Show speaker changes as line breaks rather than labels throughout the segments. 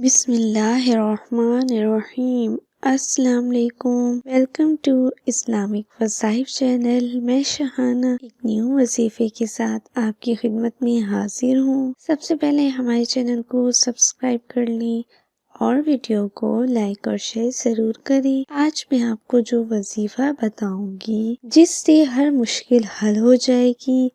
بسم اللہ الرحمن الرحیم۔ السلام علیکم، ویلکم ٹو اسلامک وظائف چینل۔ میں شہانہ ایک نیو وظیفے کے ساتھ آپ کی خدمت میں حاضر ہوں۔ سب سے پہلے ہمارے چینل کو سبسکرائب کر لیں اور ویڈیو کو لائک اور شیئر ضرور کریں۔ آج میں آپ کو جو وظیفہ بتاؤں گی جس سے ہر مشکل حل ہو جائے گی،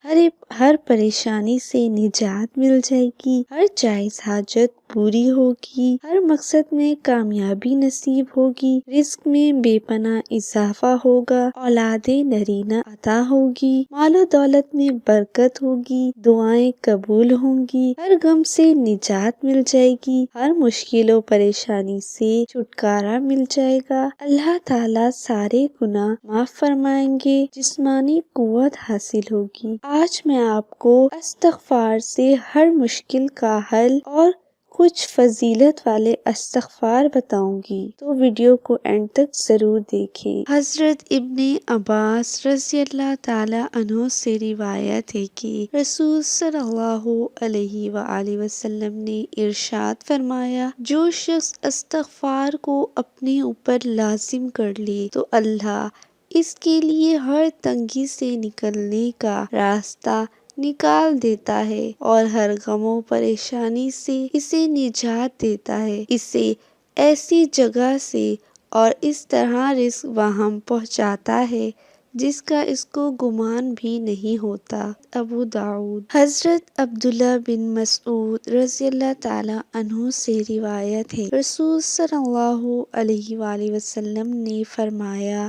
ہر پریشانی سے نجات مل جائے گی، ہر جائز حاجت پوری ہوگی، ہر مقصد میں کامیابی نصیب ہوگی، رزق میں بے پناہ اضافہ ہوگا، اولاد نرینہ عطا ہوگی، مال و دولت میں برکت ہوگی، دعائیں قبول ہوں گی، ہر غم سے نجات مل جائے گی، ہر مشکل و پریشانی سے چھٹکارا مل جائے گا، اللہ تعالیٰ سارے گناہ معاف فرمائیں گے، جسمانی قوت حاصل ہوگی۔ آج میں آپ کو استغفار سے ہر مشکل کا حل اور کچھ فضیلت والے استغفار بتاؤں گی، تو ویڈیو کو اینڈ تک ضرور دیکھیں۔ حضرت ابن عباس رضی اللہ تعالی عنہ سے روایت ہے کہ رسول صلی اللہ علیہ وآلہ وسلم نے ارشاد فرمایا، جو شخص استغفار کو اپنے اوپر لازم کر لے تو اللہ اس کے لیے ہر تنگی سے نکلنے کا راستہ نکال دیتا ہے اور ہر غم و پریشانی سے اسے نجات دیتا ہے، اسے ایسی جگہ سے اور اس طرح رزق وہاں پہنچاتا ہے جس کا اس کو گمان بھی نہیں ہوتا۔ ابو داؤد۔ حضرت عبداللہ بن مسعود رضی اللہ تعالی عنہ سے روایت ہے، رسول صلی اللہ علیہ وآلہ وسلم نے فرمایا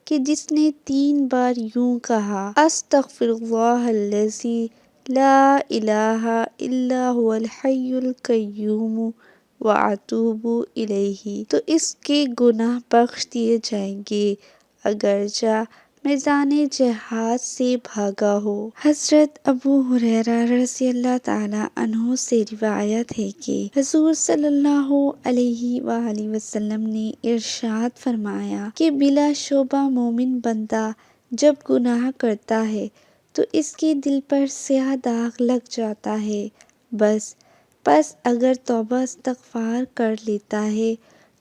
کہ جس نے 3 بار یوں کہا، استغفر اللہ الذی لا الہ الا هو الحی القیوم واتوب الیہ، تو اس کے گناہ بخش دیے جائیں گے اگرچہ میدان جہاد سے بھاگا ہو۔ حضرت ابو ہریرہ رضی اللہ تعالی عنہ سے روایت ہے کہ حضور صلی اللہ علیہ وآلہ وسلم نے ارشاد فرمایا کہ بلا شبہ مومن بندہ جب گناہ کرتا ہے تو اس کے دل پر سیاہ داغ لگ جاتا ہے، پس اگر توبہ استغفار کر لیتا ہے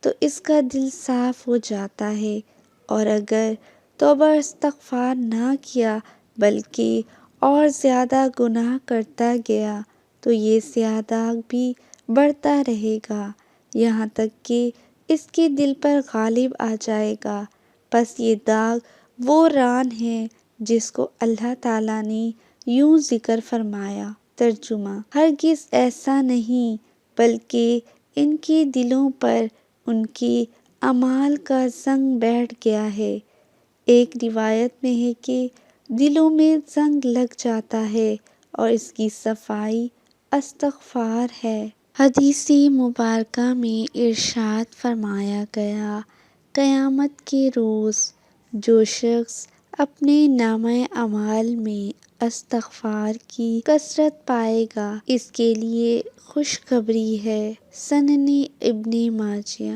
تو اس کا دل صاف ہو جاتا ہے، اور اگر توبہ استغفار نہ کیا بلکہ اور زیادہ گناہ کرتا گیا تو یہ سیاہ داغ بھی بڑھتا رہے گا یہاں تک کہ اس کے دل پر غالب آ جائے گا۔ پس یہ داغ وہ ران ہے جس کو اللہ تعالیٰ نے یوں ذکر فرمایا۔ ترجمہ: ہرگز ایسا نہیں بلکہ ان کے دلوں پر ان کے اعمال کا زنگ بیٹھ گیا ہے۔ ایک روایت میں ہے کہ دلوں میں زنگ لگ جاتا ہے اور اس کی صفائی استغفار ہے۔ حدیث مبارکہ میں ارشاد فرمایا گیا، قیامت کے روز جو شخص اپنے نامہ اعمال میں استغفار کی کثرت پائے گا اس کے لیے خوشخبری ہے۔ سنن ابن ماجہ۔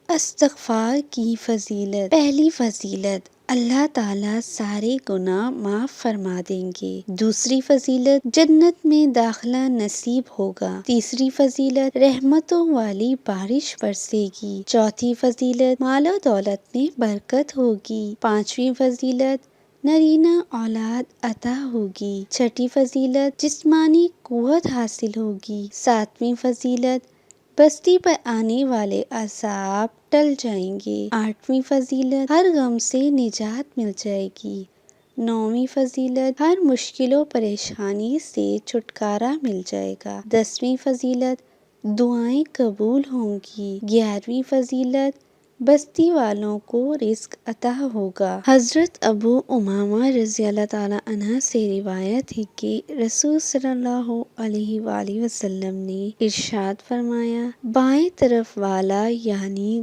استغفار کی فضیلت۔ پہلی فضیلت، اللہ تعالیٰ سارے گناہ معاف فرما دیں گے۔ دوسری فضیلت، جنت میں داخلہ نصیب ہوگا۔ تیسری فضیلت، رحمتوں والی بارش برسے گی۔ چوتھی فضیلت، مال و دولت میں برکت ہوگی۔ پانچویں فضیلت، نرینہ اولاد عطا ہوگی۔ چھٹی فضیلت، جسمانی قوت حاصل ہوگی۔ ساتویں فضیلت، بستی پر آنے والے عذاب ٹل جائیں گے۔ آٹھویں فضیلت، ہر غم سے نجات مل جائے گی۔ نویں فضیلت، ہر مشکل و پریشانی سے چھٹکارا مل جائے گا۔ 10ویں فضیلت، دعائیں قبول ہوں گی۔ 11ویں فضیلت، بستی والوں کو رزق عطا ہوگا۔ حضرت ابو امامہ رضی اللہ تعالی عنہ سے روایت ہے کہ رسول صلی اللہ علیہ وآلہ وسلم نے ارشاد فرمایا، بائیں طرف والا یعنی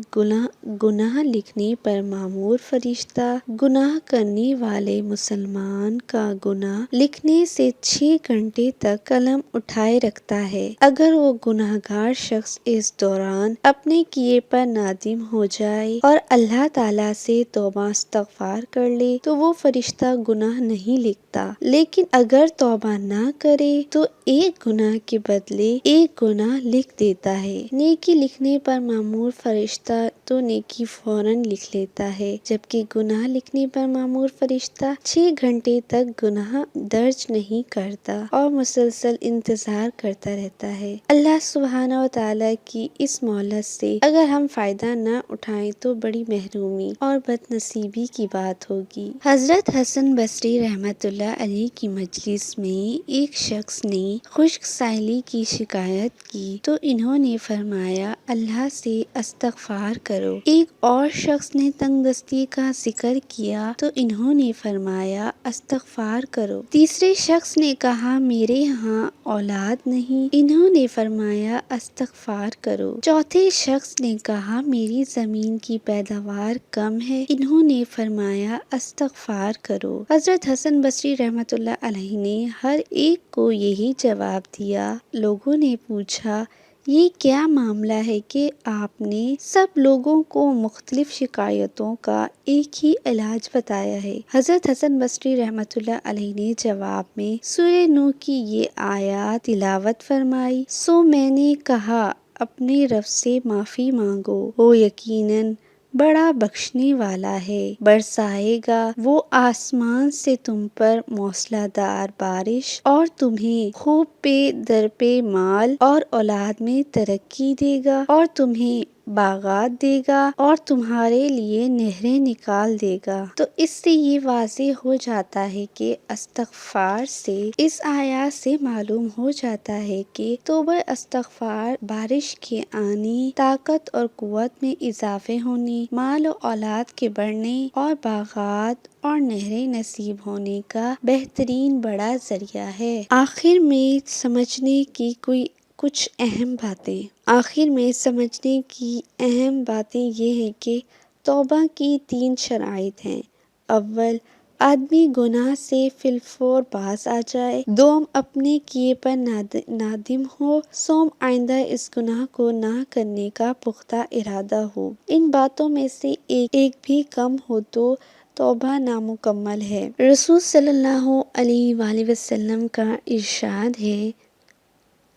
گناہ لکھنے پر مامور فرشتہ گناہ کرنے والے مسلمان کا گناہ لکھنے سے 6 گھنٹے تک قلم اٹھائے رکھتا ہے۔ اگر وہ گناہگار شخص اس دوران اپنے کیے پر نادم ہو جائے اور اللہ تعالیٰ سے توبہ استغفار کر لے تو وہ فرشتہ گناہ نہیں لکھتا، لیکن اگر توبہ نہ کرے تو ایک گناہ کے بدلے ایک گناہ لکھ دیتا ہے۔ نیکی لکھنے پر مامور فرشتہ تو نیکی فوراً لکھ لیتا ہے، جبکہ گناہ لکھنے پر مامور فرشتہ 6 گھنٹے تک گناہ درج نہیں کرتا اور مسلسل انتظار کرتا رہتا ہے۔ اللہ سبحانہ و تعالیٰ کی اس مہلت سے اگر ہم فائدہ نہ اٹھائیں تو بڑی محرومی اور بد نصیبی کی بات ہوگی۔ حضرت حسن بصری رحمۃ اللہ علیہ کی مجلس میں ایک شخص نے خشک سالی کی شکایت کی تو انہوں نے فرمایا اللہ سے استغفار کرو۔ ایک اور شخص نے تنگ دستی کا ذکر کیا تو انہوں نے فرمایا استغفار کرو۔ تیسرے شخص نے کہا میرے ہاں اولاد نہیں، انہوں نے فرمایا استغفار کرو۔ چوتھے شخص نے کہا میری زمین کی پیداوار کم ہے، انہوں نے فرمایا استغفار کرو۔ حضرت حسن بصری رحمۃ اللہ علیہ نے ہر ایک کو یہی جواب دیا۔ لوگوں نے پوچھا یہ کیا معاملہ ہے کہ آپ نے سب لوگوں کو مختلف شکایتوں کا ایک ہی علاج بتایا ہے؟ حضرت حسن بصری رحمۃ اللہ علیہ نے جواب میں سورہ نوح کی یہ آیات تلاوت فرمائی، سو میں نے کہا اپنے رب سے معافی مانگو، وہ یقیناً بڑا بخشنے والا ہے، برسائے گا وہ آسمان سے تم پر موسلا دار بارش اور تمہیں خوب پے در پے مال اور اولاد میں ترقی دے گا اور تمہیں باغات دے گا اور تمہارے لیے نہریں نکال دے گا۔ تو اس سے یہ واضح ہو جاتا ہے کہ استغفار سے، اس آیات سے معلوم ہو جاتا ہے کہ توبہ استغفار بارش کے آنے، طاقت اور قوت میں اضافے ہونے، مال و اولاد کے بڑھنے اور باغات اور نہریں نصیب ہونے کا بہترین بڑا ذریعہ ہے۔ آخر میں سمجھنے کی اہم باتیں یہ ہیں کہ توبہ کی 3 شرائط ہیں۔ اول، آدمی گناہ سے فی الفور باز آ جائے۔ دوم، اپنے کیے پر نادم ہو۔ سوم، آئندہ اس گناہ کو نہ کرنے کا پختہ ارادہ ہو۔ ان باتوں میں سے ایک بھی کم ہو تو توبہ نامکمل ہے۔ رسول صلی اللہ علیہ وآلہ وسلم کا ارشاد ہے،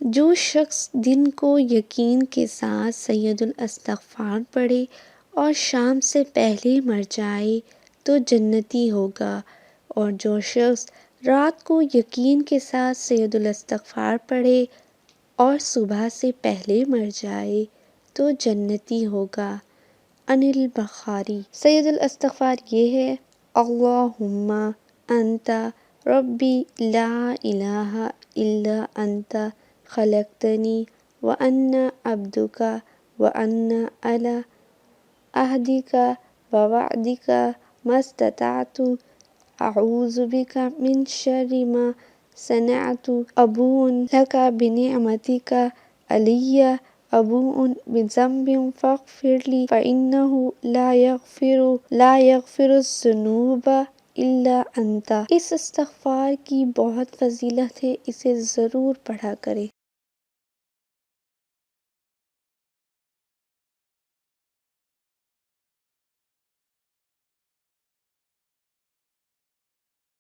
جو شخص دن کو یقین کے ساتھ سید الاستغفار پڑھے اور شام سے پہلے مر جائے تو جنتی ہوگا، اور جو شخص رات کو یقین کے ساتھ سید الاستغفار پڑھے اور صبح سے پہلے مر جائے تو جنتی ہوگا۔ عن البخاری۔ سید الاستغفار یہ ہے، اللہم انت ربی لا الہ الا انت خلقتنی وانا عبدک وانا علی عہدک ووعدک ما استطعت اعوذ بک من شر ما صنعت ابوء لک بنعمتک علی ابوء بذنبی فاغفر لی فإنہ لا یغفر الذنوب الا انت۔ اس استغفار کی بہت فضیلت ہے، اسے ضرور پڑھا کریں۔